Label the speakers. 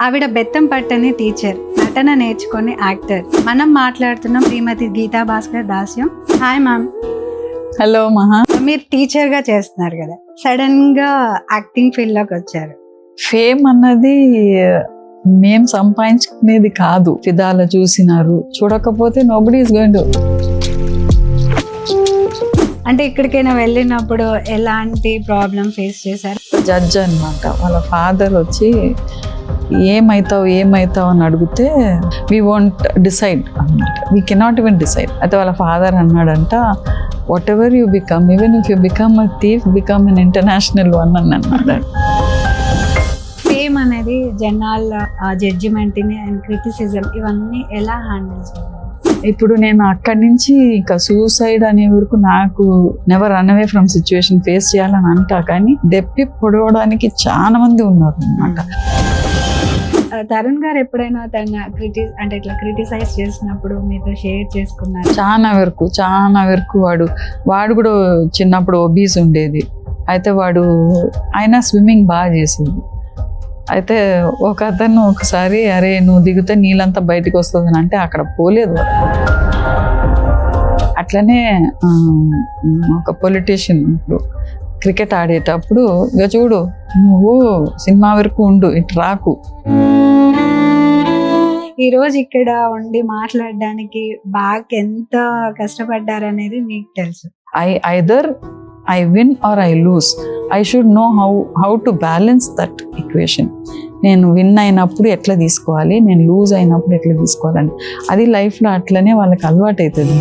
Speaker 1: ఆవిడ బెత్తం పట్టని టీచర్, నటన నేర్చుకొని యాక్టర్. మనం మాట్లాడుతున్నాం Shrimati Geeta Bhaskar Dasyam. Hi ma'am.
Speaker 2: Hello Maha.
Speaker 1: మీరు టీచర్ గా చేస్తున్నారు కదా, సడన్ గా యాక్టింగ్ ఫీల్డ్ లోకి వచ్చారు.
Speaker 2: ఫేమ్ అన్నది మేం సంపాదించుకునేది కాదు. ఫిదాలో చూసినారు, చూడకపోతే నోబడీ ఈస్ గోయింగ్ టు.
Speaker 1: అంటే ఇక్కడికైనా వెళ్ళినప్పుడు ఎలాంటి ప్రాబ్లం ఫేస్ చేశారు?
Speaker 2: జడ్జ్ అన్నమాట. వాళ్ళ ఫాదర్ వచ్చి ఏమవుతావు అని అడిగితే వీ వాంట్ డిసైడ్ అన్నమాట. We cannot even decide. అయితే వాళ్ళ ఫాదర్ అన్నాడంట, what ever you become, even if you become a thief, become an international one అని అన్నాడు.
Speaker 1: ఫేమ్ అనేది జనాల జడ్జిమెంట్ ని అండ్ క్రిటిసిజం ఇవన్నీ ఎలా హ్యాండిల్ చేయాలి?
Speaker 2: ఇప్పుడు నేను అక్కడి నుంచి ఇంకా సూసైడ్ అనే వరకు నాకు never run away from situation face చేయాలని అంటా, కానీ దెప్పి పొడవడానికి చాలా మంది ఉన్నారు అన్నమాట.
Speaker 1: తరుణ్ గారు ఎప్పుడైనా తన ఇట్లా క్రిటిసైజ్ చేసినప్పుడు మీతో షేర్ చేసుకున్నారు?
Speaker 2: చాలా వరకు వాడు కూడా చిన్నప్పుడు ఒబీస్ ఉండేది. అయితే ఆయన స్విమ్మింగ్ బాగా చేసేది. అయితే ఒక అతను ఒకసారి, అరే నువ్వు దిగితే నీళ్ళంతా బయటకు వస్తుంది అంటే అక్కడ పోలేదు. అట్లనే ఒక పొలిటీషియన్ ఇప్పుడు క్రికెట్ ఆడేటప్పుడు, ఇక చూడు నువ్వు సినిమా వరకు ఉండు, ఇటు రాకు.
Speaker 1: ఈ రోజు ఇక్కడ ఉండి మాట్లాడడానికి బాగా ఎంత కష్టపడ్డారనేది మీకు తెలుసు.
Speaker 2: Either I win or I lose. I should know how to balance that equation. నేను విన్ అయినప్పుడు ఎట్లా తీసుకోవాలి, నేను లూజ్ అయినప్పుడు ఎట్లా తీసుకోవాలని, అది లైఫ్లో అట్లనే వాళ్ళకి అలవాటు అవుతుంది.